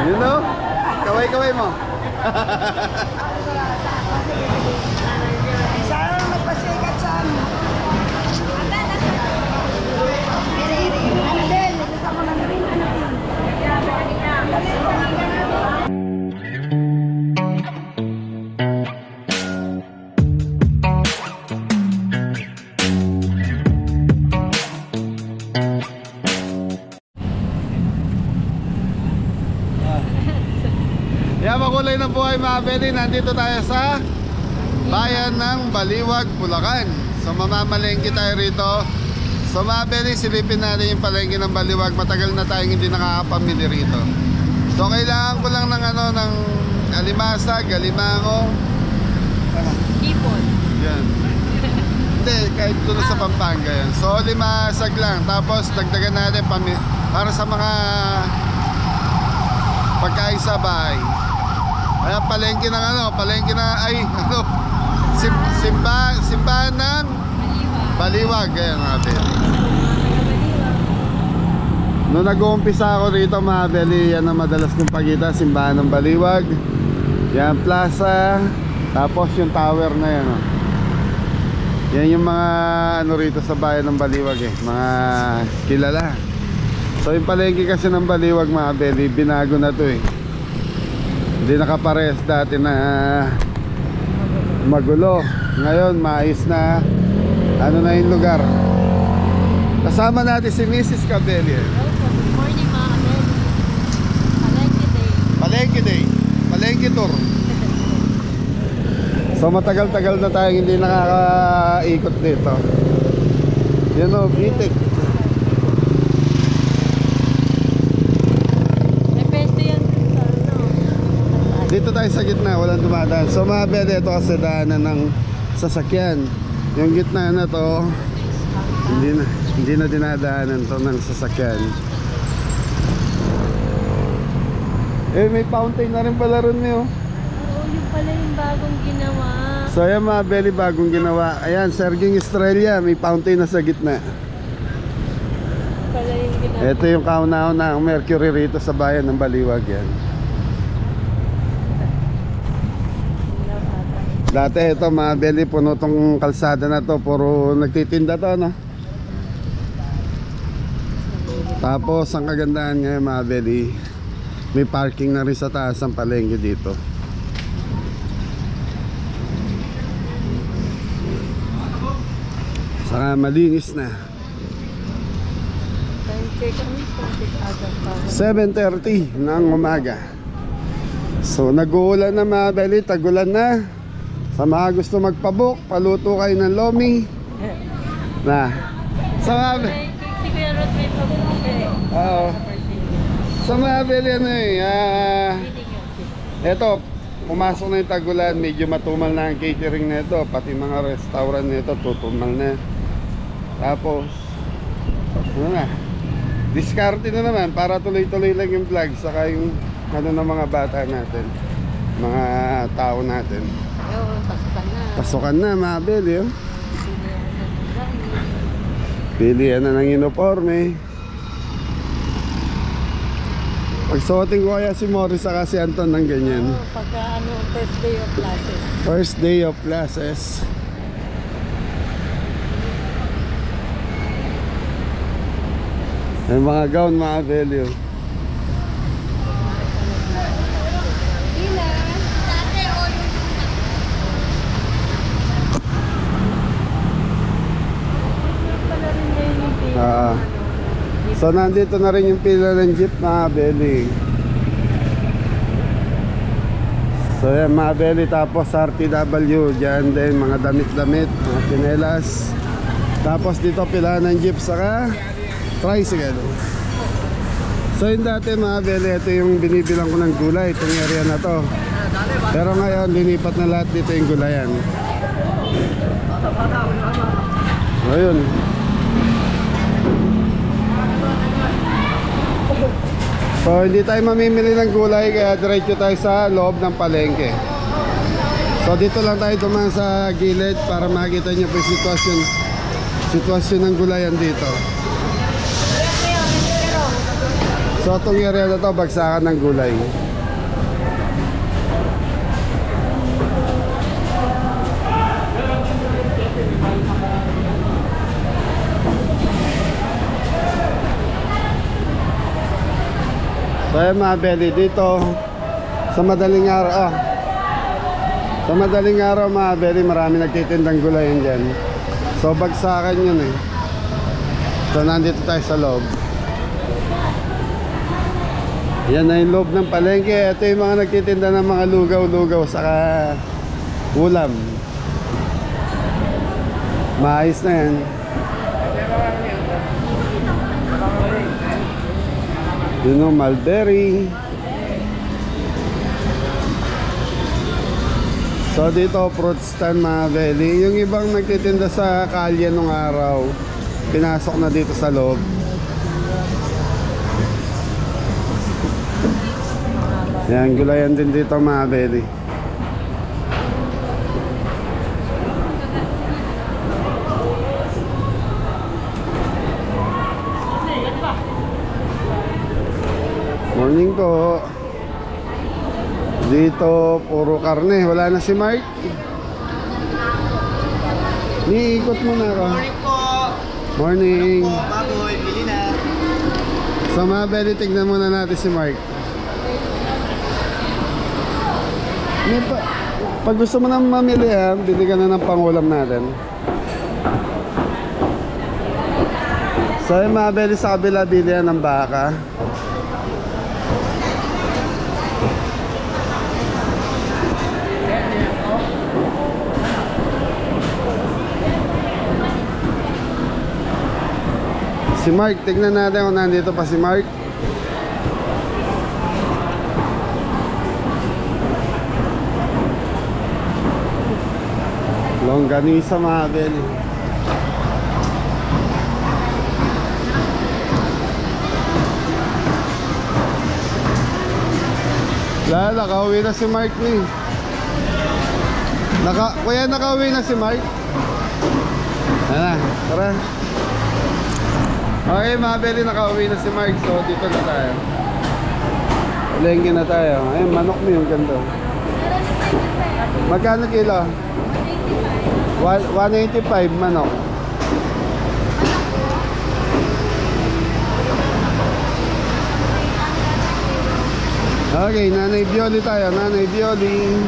You know? Kaway-kaway mo. Sana magpasikat sa amin. Ano din, nagkita mo ng rin. Yeah, makulay ng buhay mga Beli. Nandito tayo sa bayan ng Baliwag, Bulacan. So mamamalengke tayo rito. So mga Beli, silipin natin yung palengke ng Baliwag. Matagal na tayong hindi nakakapamili rito. So kailangan ko lang ng ng alimasag, alimango. Ipon. Yan. Hindi, kahit doon sa Pampanga yan. So limasag lang. Tapos dagdagan natin para sa mga pagkain sa bahay. Kaya palengke ng simbahan ng Baliwag. Ayan mga Beli. Noong nag-uumpisa ako rito mga Beli, yan ang madalas kong pagkita, simbahan ng Baliwag. Yan, plaza. Tapos yung tower na yan. Yan yung mga rito sa bayan ng Baliwag mga kilala. So yung palengke kasi ng Baliwag mga Beli, binago na to Hindi nakapares dati na magulo. Ngayon maayos na na yung lugar. Kasama natin si Mrs. Cabelli. Good morning mga Abel. Palengke day. Palengke day. Palengke tour. So matagal-tagal na tayong hindi nakakaikot dito. Yan o, bitik. Dito tayo sa gitna, walang dumadaan. So mga Beli, ito kasi daanan ng sasakyan. Yung gitna na to, hindi na dinadaanan to ng sasakyan. May fountain na rin pala rin Oo, yung pala yung bagong ginawa. So ayan mga Beli, bagong ginawa. Ayan, Serging Estrella, may fountain na sa gitna. Pala yung ginawa. Ito yung kauna-una ang Mercury rito sa bayan ng Baliwag yan. Dati ito mga Beli, puno tong kalsada na to, puro nagtitinda to Tapos ang kagandahan ngayon mga Beli, may parking na rin sa taas ang palengke dito. Saka malinis na. 7:30 ng umaga. So nag-uulan na mga Beli, tagulan na. Sa mga gusto magpabook, paluto kayo ng lomi. Na. Sa mga Si Kuya Rod may pabuke. Oo. Sa mga Beli eto, pumasok na yung tagulan, medyo matumal na ang catering na ito, pati mga restaurant nito tutumal na. Tapos diskarte na naman para tuloy-tuloy lang yung vlog, saka yung ng mga bata natin, mga tao natin. Pasukan na. Pasukan na mga Beli Pilihan na ng uniforme. Pagsuotin ko kaya si Morris saka si Anton ng ganyan. Pagka first day of classes. First day of classes. May mga gown mga Beli So nandito na rin yung pila ng jeep mga Beli. So yan mga Beli, tapos RTW dyan din, mga damit-damit, mga pinelas. Tapos dito pila ng jeep saka tricycle. So yung dati mga Beli, ito yung binibilang ko ng gulay, itong area na to. Pero ngayon linipat na lahat dito yung gulayan. Ayun. So hindi tayo mamimili ng gulay, kaya diretso tayo sa loob ng palengke. So dito lang tayo dumaan sa gilid para makita niyo po yung sitwasyon ng gulayan dito. So itong area na to, bagsakan ng gulay. So ayan mga belly, dito sa madaling araw, sa madaling araw mga belly, marami nagtitindang gulayan dyan. So bagsakan yun eh. So nandito tayo sa loob. Yan na yung loob ng palengke. Ito yung mga nagtitinda ng mga lugaw-lugaw saka ulam. Maayos na yan. Yun o, mulberry. So dito, fruit stand mga belly. Yung ibang nagtitinda sa kalye nung araw, pinasok na dito sa loob. Yan, gulayan din dito mga belly. Morning po. Dito puro karne. Wala na si Mark. Niikot mo na ako. Morning po. Morning. Baboy, bili na. So mga belly, tignan muna natin si Mark. Pag gusto mo nang mamili bili ka na ng pangulam natin. So yung mga belly, sa kabila bili yan ng baka. Si Mark, tignan natin kung nandito pa si Mark. Longganisa mga belly. Nakauwi na si Mark ni. Kuya, nakauwi na si Mark. Ano, tara. Okay mga belly, nakauwi na si Mark. So dito na tayo. Lengke na tayo. Ayun, manok mo yung ganda. Magkano kilo? 185 manok. Okay, Nanay Bioli tayo. Nanay Bioli.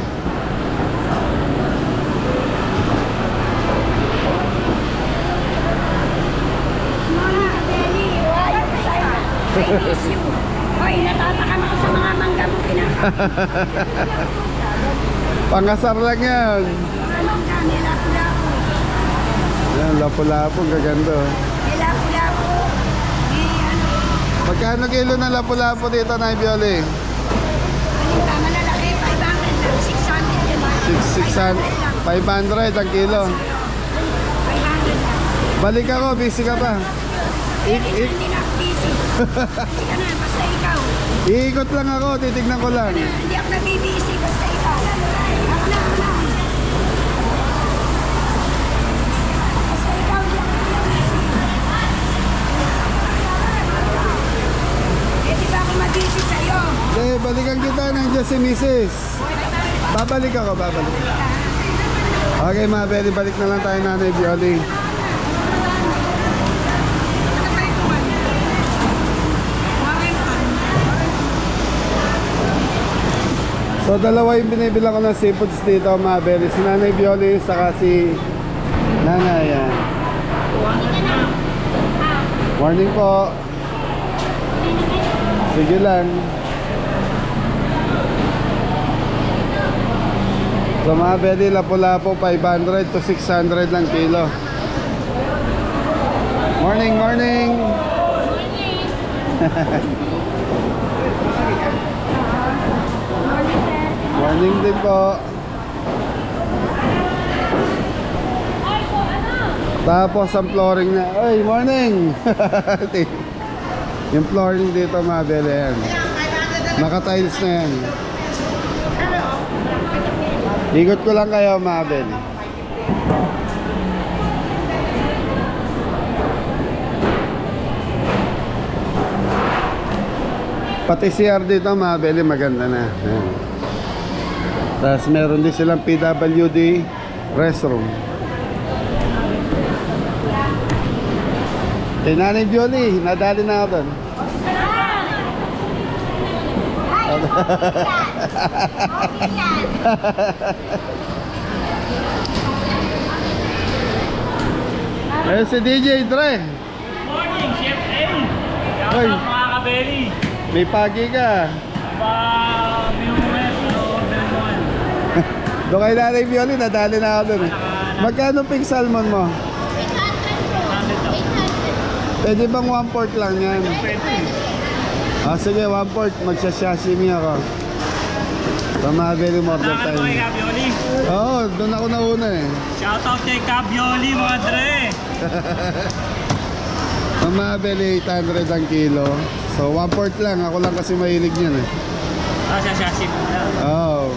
Hoy, natatakam ako sa mga mangga mo kinakain. Pangasar lang yan. Mga mangga, nilapo-lapo. Yan, lapu-lapu, gaganda. Nilapo-lapo. Magkano kilo na lapu-lapu dito, Nanay Bioli? Yung tama na laki, 500 lang, 600 yun. 500 ang kilo. 500 lang. Balik ako, busy ka pa. Hindi na ako busy. Busy ka na, basta ikaw. Iikot lang ako, titignan ko lang. Hindi ako nabibisi, basta ikaw. Ako na. Basta ikaw, hindi ako nabibisi. Eh, di ba ako mabisi sa'yo? Balikan kita, nandiyan si Mrs. Babalik ako, babalik. Okay mga belly, balik na lang tayo, Nanay Bioli. So dalawa yung binibilang ko ng seafoods dito mga belly. Si Nanay Bioli saka si Nanay. Yan. Morning po. Sige lang. So mga belly, lapu-lapu 500 to 600 lang kilo. Morning, morning. Morning din po. Tapos ang flooring na. Ay, morning. Yung flooring dito mga belly yan. Naka-tiles na yan. Ikot ko lang kayo mga belly. Pati CR dito, Mabeli, maganda na. Ayan. Tapos meron din silang PWD restroom. Kay Nanay Violi, nadali na ako doon. Ayun si DJ Dre. Morning, Chef A. Shout Hoy. out mga kabeli. May pagi ka. Pa-viewers, order mo yan. Doon kay Nanay Violi, nadali na ako doon. Magkano pink salmon mo? 100 daw. Pwede bang 1/4 lang yan? Pwede. Ah, sige, 1/4. Magsasashimi ako. Pamabili mo order Tama tayo. ko kay Cabioli. Oo, doon ako nauna eh. Shout out kay Cabioli mga dre. Pamabili 800 ang kilo. So 1/4 lang. Ako lang kasi mahilig niyan eh. Sasasip mo na. Oo.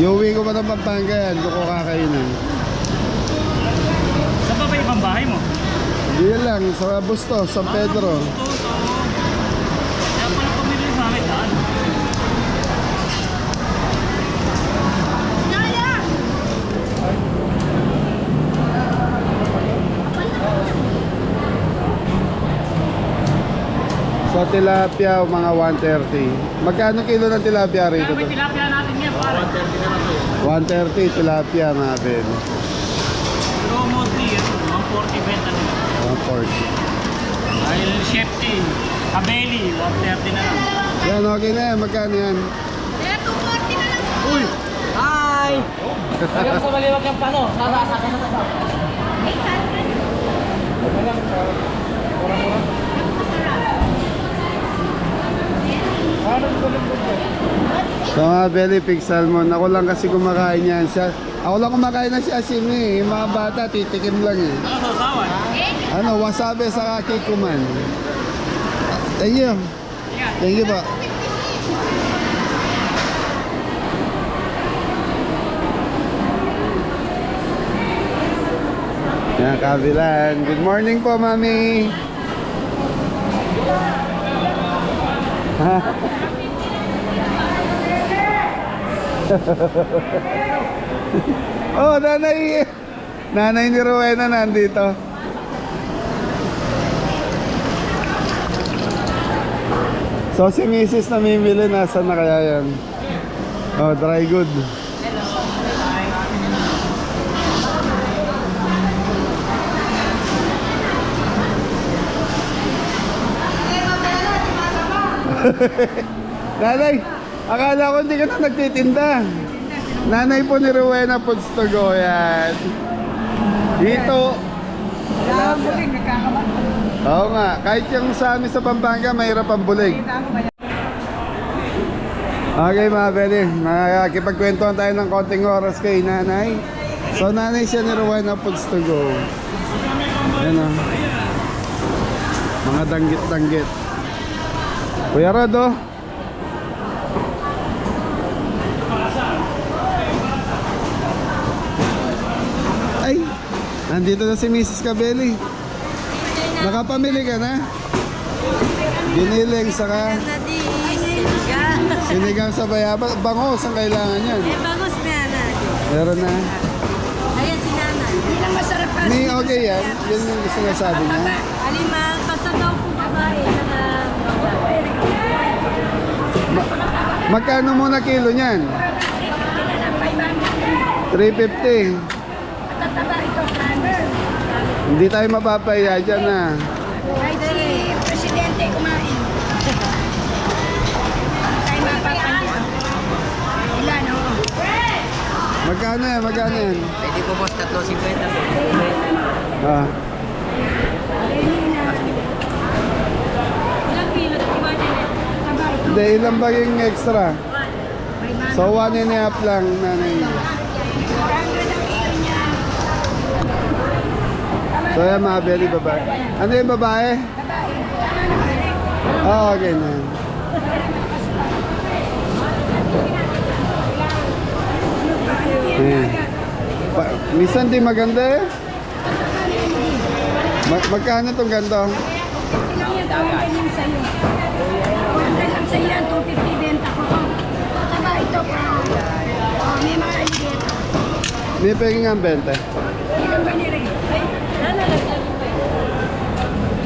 Iuwi ko pa ng Pampanga yan. Doon ko kakainin. Saan pa ba ibang bahay mo? Hindi lang. Sa Bustos, San Pedro. Kaya pala pumili sa amin daan. So tilapia, mga 130. Magkano kilo ng tilapia rito? Kaya may tilapia natin yan pare. 130 tilapia, Mabel. Pero mostly yan, 140 benta nila. 140. Dahil Chef A, Cabeli, 130 na lang. Yan, okay na yan. Magkano yan? Uy! Hi! Hanggang sa maliwag yung plano. Sasa. So mga belly pig salmon, ako lang kasi kumakain yan. Ako lang kumakain ng sashimi. Yung mga bata, titikim lang eh. Ano sa usawan? Ano, wasabi sa kikuman. Thank you. Thank you po. Yan, kabilan. Good morning po, mami. Oh, nanay. Nanay ni Rowena nandito. So si Mrs. namimili, nasa na kaya yan? Oh, dry good. Nanay, akala ko hindi ka na nagtitinda. Nanay po ni Rowena Foods to go yan. Dito. Oo nga, kahit yung sa amin sa Pampanga, mahirap ang bulig. Okay mga beli, nakakipagkwentuhan tayo ng konting oras kay nanay. So nanay siya ni Rowena Foods to go. Yan o. Mga danggit-danggit. Kuya Rodo. Ay, nandito na si Mrs. Cabelli. Nakapamili ka na? Giniling saka sinigang sa bayaba. Bangos ang kailangan yan. Bangos na yan. Meron na. Ayan si nanay. Ang masarap pa. Ni okay yan. Yun yung gusto nga sabi niya. Alimang, basta daw po babae. Magkano muna kilo niyan? 350. Tataba ito, brother. Hindi tayo mapapaya dyan na. Kahit si Presidente kumain. Tayo mapapalito. Ilan, oo. Magkano yan? Magkano yan? Pwede po boss, 350 po. Ah. Ilang kilo? Hindi, ilang baging extra? So 1.5 lang nanay. So yan mga belly babae. Ano yung babae? Oo, okay na. Minsan di maganda eh. Magkano tong ganito? May peking ang 20. Ilan ba nire? Nalalaglag pa yun.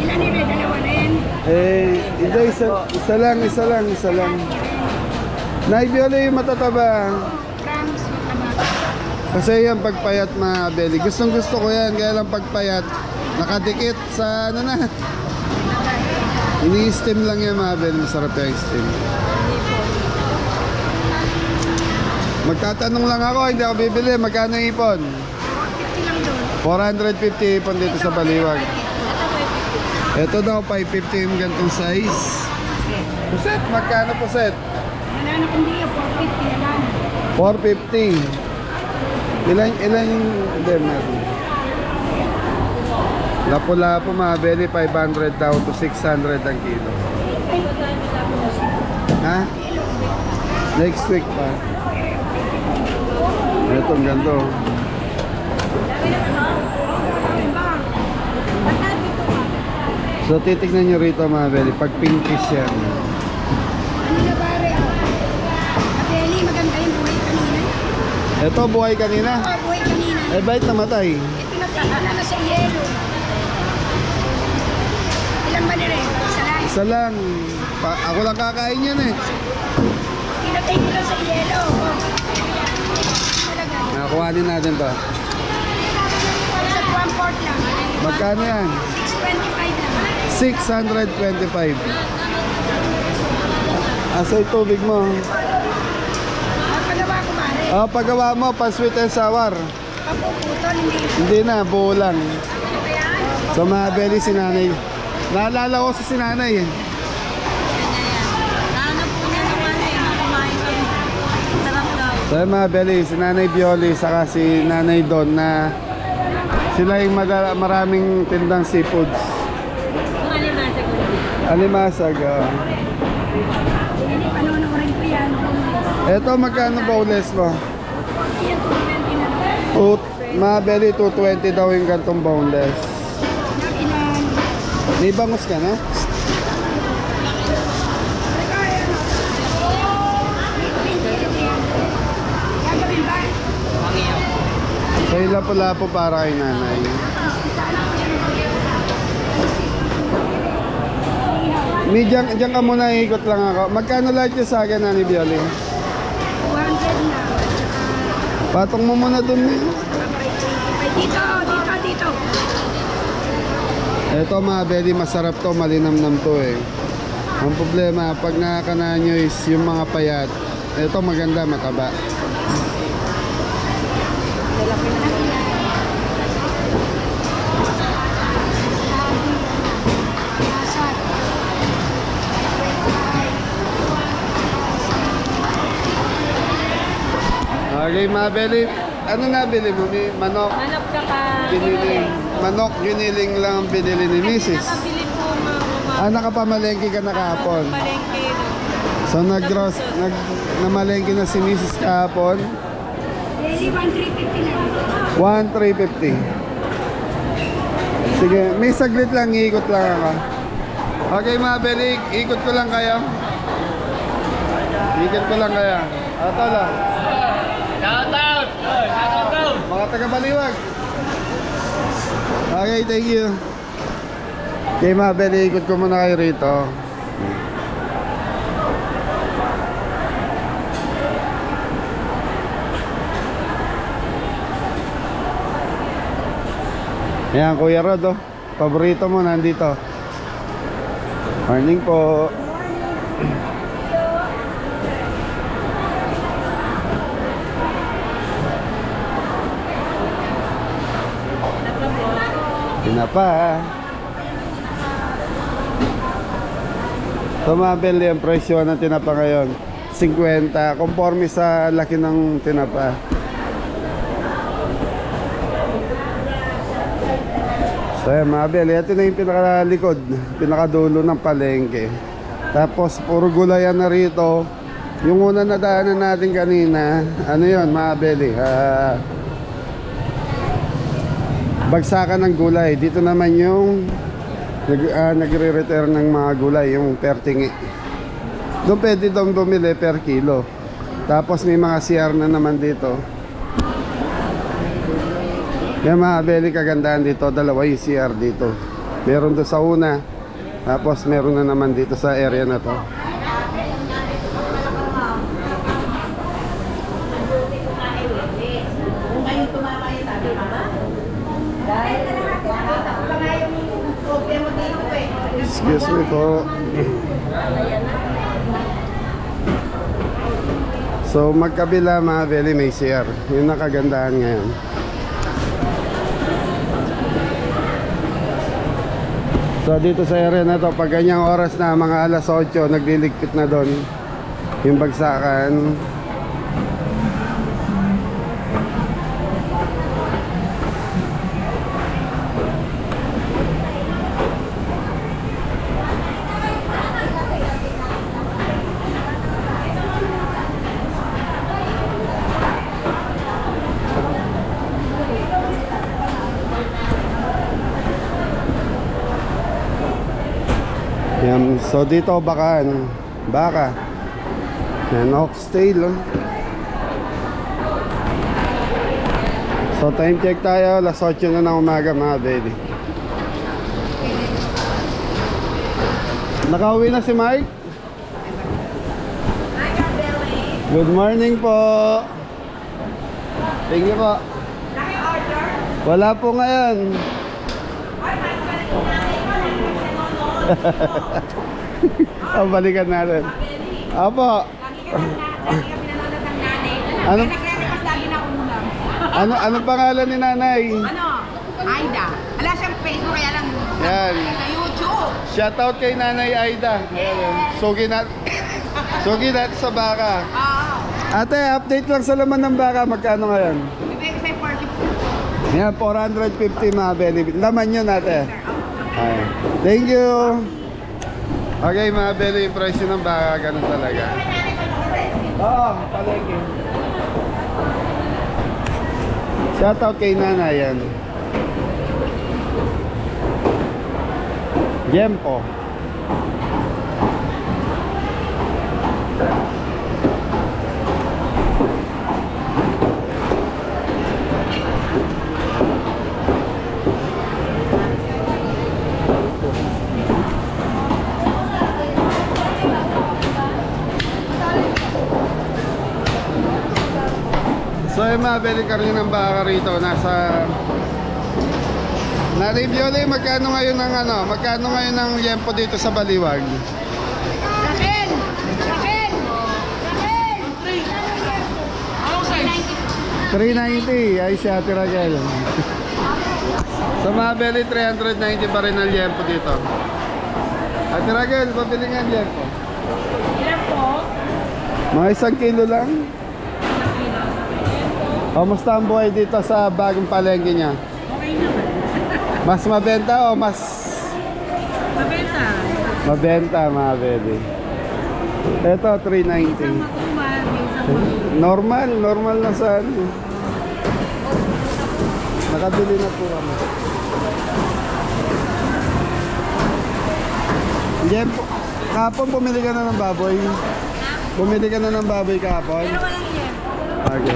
Ilan nire? Dalawa rin. Hindi, isa lang. Nay Viola yung matataba. Promise mo naman. Kasi yan pagpayat mga belly. Gustong gusto ko yan, kaya lang pagpayat nakadikit sa ano na. Ini-steam lang yan mga belly, masarap yung steam. Magtatanong lang ako, hindi ako bibili. Magkano yung ipon? 50 lang doon. 450 ipon dito sa Baliwag. Ito Ito daw po, 550 yung gantong size. Puset, magkano puset? Wala na kundi yung 450 na lang. 450. Ilan hindi meron. Lapu-lapu mga belly, 500 daw to 600 ang kilo. Ha? Next week pa. Ito ang ganda. So titignan nyo rito mga belly, pag pinkish yan. Ano na pare? Abeli, maganda yung buhay kanina. Ito buhay kanina. Oo, buhay kanina. Eh bakit namatay? Pinagkita na sa yelo. Ilan ba nire? Isa lang. Isa lang. Ako lang kakain yan eh. Pinatay ko lang sa yelo. Talaga. Nakuhanin natin to. Sa 1/4 lang. Magkano yan? 625 lang. 625. Asa yung tubig mo? Magpagawa ko pare. Paggawa mo, pa sweet and sour. Papuputol, hindi. Hindi na, buo lang. Kaya, So mga belly, si nanay. Naalala ko sa si nanay eh. Nahanap po niya nung ano eh, nung kumain kami. Sarap daw. So yung mga belly, si nanay Bioli, saka si nanay Don na sila yung maraming tindang seafoods. Kung alimasa ko niya. Alimasag. hindi panonorin ko yan. Eto, magkano bowless mo? Yan, 220 na lang. Mga belly, 220 daw yung gantong boneless. Ilan? May bangus ka na? Gagawin ba? So yung lapo-lapo para kay nanay. May diyan ka muna, ikot lang ako. Magkano lahat yung sa akin, Nani Bioli? 200 na. Patong mo muna dun eh. Ay, dito. Ito mga belly, masarap to, malinamnam to eh. Ang problema, pag nakakanan nyo is yung mga payat. Ito maganda, mataba. Okay mga belly, ano nabili mo? May manok, Manok ka pa. giniling. Manok, giniling lang ang binili ni Mrs. Nakabili po mga Nakapamalengke ka na kahapon. palengke. So namalengke na si Mrs. kahapon. Daily 1,350 na. 1,350. Sige, may saglit lang, iikot lang ako. Okay mga belik, ikot ko lang kayo. Ikot ko lang kaya. Ato lang. Mga taga-Baliwag. Okay, thank you. Okay mga belik, ikot ko muna kayo rito. Ayan, Kuya Rod, oh. Paborito mo nandito. Morning po. Tinapa. Tumabel yung presyo ng tinapa ngayon. 50, conforme sa laki ng tinapa. So ayan mga bel, ito na yung pinakalikod, pinakadulo ng palengke. Tapos puro gulayan na rito. Yung una na daanan natin kanina, ano yun mga beli, bagsakan ng gulay. Dito naman yung nagre-return ng mga gulay, yung pertingi. Doon pwede daw bumili per kilo. Tapos may mga CR na naman dito. Yan mga Beli, kagandahan dito, dalawa yung CR dito. Meron doon sa una, tapos meron na naman dito sa area na to. Excuse me po. So magkabila mga Beli may CR. Yun ang kagandahan ngayon. So dito sa area na to, pag ganyang oras na mga alas 8, nagliligpit na doon yung bagsakan. Yan. So dito baka yan, oxtail oh. So time check tayo, alas 8 na ng umaga mga Beli. Nakauwi na si Mike? Good morning po. Thank you po. Wala po ngayon. Oh, balikan natin. Apo. Ano pangalan ni nanay? Aida. Wala siyang Facebook kaya lang Yan. sa YouTube. Shoutout kay Nanay Aida. Sugi natin sa baka. Ate, update lang sa laman ng baka. Magkano ngayon? Bibigay ko sa'yo 40. Yan, 450 mga Beli. Laman yun ate. Ayan. Thank you. Okay mga Beli, yung presyo ng baka, ganun talaga. Oo, palengke. Shoutout kay Nanay yan. Yempo. So yung mga Beli, karne ng baka rito nasa na-review ulit magkano ngayon ng yempo dito sa Baliwag. Raquel! Raquel! Raquel! 390 ay si Ate Raquel. So mga Beli, 390 pa rin ang yempo dito. Ate Raquel, pabili nga ang yempo. Ilan po? Mga 1 kilo lang. Kamusta ang buhay dito sa bagong palengke niya? Okay naman. Mas mabenta o mas Mabenta. mabenta mga Beli? Ito 390. Makuman, minsan Normal na sa ano. Nakabili na po kami. Yan po. Kahapon bumili ka na ng baboy. Bumili ka na ng baboy kahapon. Pero walang yan. Okay.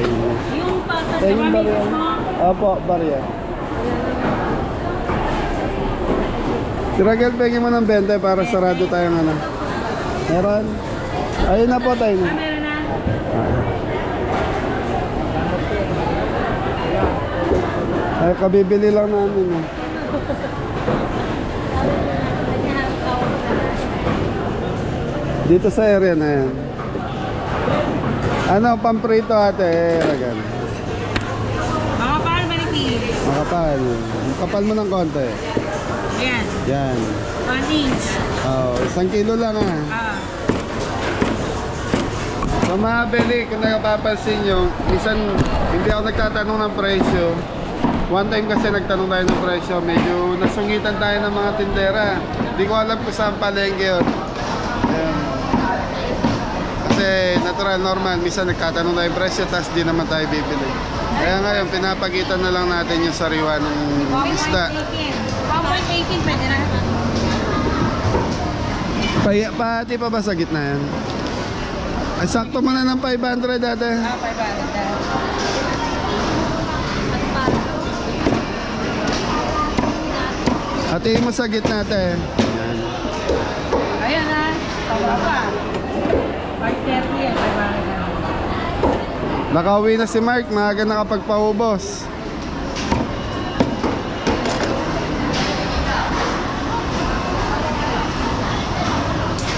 Yung pata sa Yung barya. pamilya mo. Opo, barya. Tiragal, pengin mo ng 20 para sarado tayong ano. Meron? Ayun na po tayo na. Meron na. Ay, kabibili lang namin. Eh. Dito sa area na yan. Ano, pamprito ate, Ragal? Mga paano ba ni Makapal. Kapal mo ng konti. Ayan. Yan. 1 inch. Oh, 1 kilo lang ah. So mga Beli, kung nakapapansin nyo, minsan hindi ako nagtatanong ng presyo. One time kasi nagtanong tayo ng presyo, medyo nasungitan tayo ng mga tindera. Hindi ko alam kung saan palengke yun. Ayan. Kasi natural, normal, minsan nagtatanong tayo ng presyo, tapos di naman tayo bibili. Kaya ngayon, pinapagitan na lang natin yung sariwa ng isda. 1.18 pwede na. Pati pa ba sa gitna yan? Ay, sakto mo na ng 500 dati. 500. Ate mo sa gitna natin. Yan. Ayan na. Tama pa. 5:30 yan. Nakauwi na si Mark, maaga nakapagpaubos.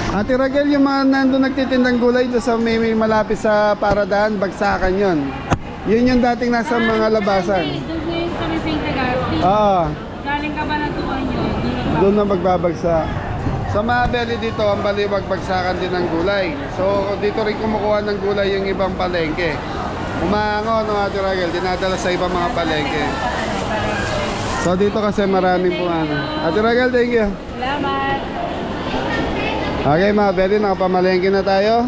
Ate Raquel, yung mga nandun nagtitindang gulay doon sa may malapit sa Paradaan, Bagsakan yon. Yun yung dating nasa mga labasan. Doon na yung sa may St. Augustine. Oo, Galing ka ba na tuwan nyo? doon na magbabagsak. Sa Mabeli dito, ang Baliwag, Bagsakan din ng gulay. So dito rin kumukuha ng gulay yung ibang palengke. Umango, no, Ate Raquel, dinadala sa ibang mga palengke. So dito kasi maraming po ano. Ate Raquel, thank you. Salamat. Okay, Mabeli, nakapamalengke na tayo.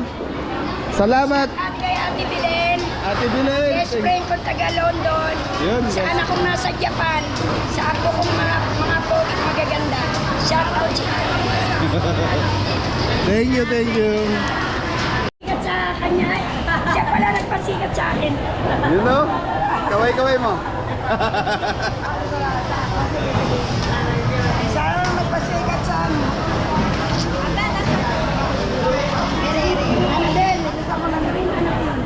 Salamat, At kay Ate Bilen. Ate Bilen. Best friend ko taga London. Yun, Sa anak kong nasa Japan. Sa ako kong mga pogi magaganda. Shout out siya. Thank you, thank you. Sikat sa kanya. Siya pala nagpasikat sa akin. You know? Kaway-kaway mo. Siya lang nagpasikat sa amin. Ano din? Kasama na rin. Anak yun.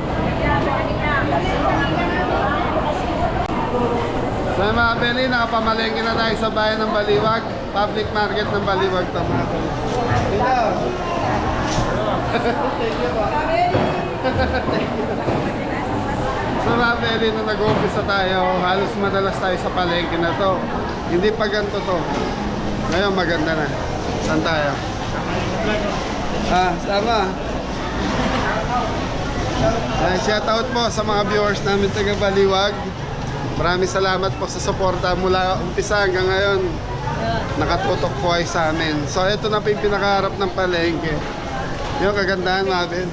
So mga Beli, nakapamalengke na tayo sa bayan ng Baliwag. Public market ng Baliwag, Tomato. Dito. So mga Beli, nung nag-uumpisa tayo, halos madalas tayo sa palengke na to. Hindi pa ganito to. Ngayon maganda na. Saan tayo? Sama. Shout out po sa mga viewers namin taga Baliwag. Maraming salamat po sa suporta mula umpisa hanggang ngayon. Nakatutok po ay sa amin. So ito na po yung pinakaharap ng palengke. Yung kagandahan natin.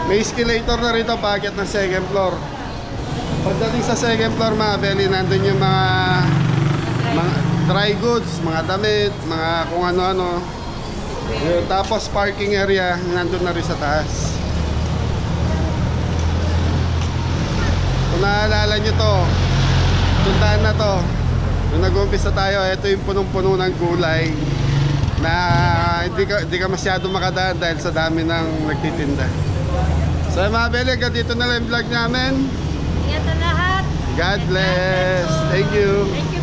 May escalator na rito paakyat ng second floor. Pagdating sa second floor, mga Beli, nandun yung mga dry goods, mga damit, mga kung ano-ano. Tapos parking area, nandun na rin sa taas. Kung naalala nyo to, tuntaan na to. Nung nag-umpisa tayo, ito yung punong-puno ng gulay na hindi ka masyado makadaan dahil sa dami ng nagtitinda. So mga Beli, hanggang dito na lang yung vlog namin. Ingat na lahat. God bless. Thank you. Thank you.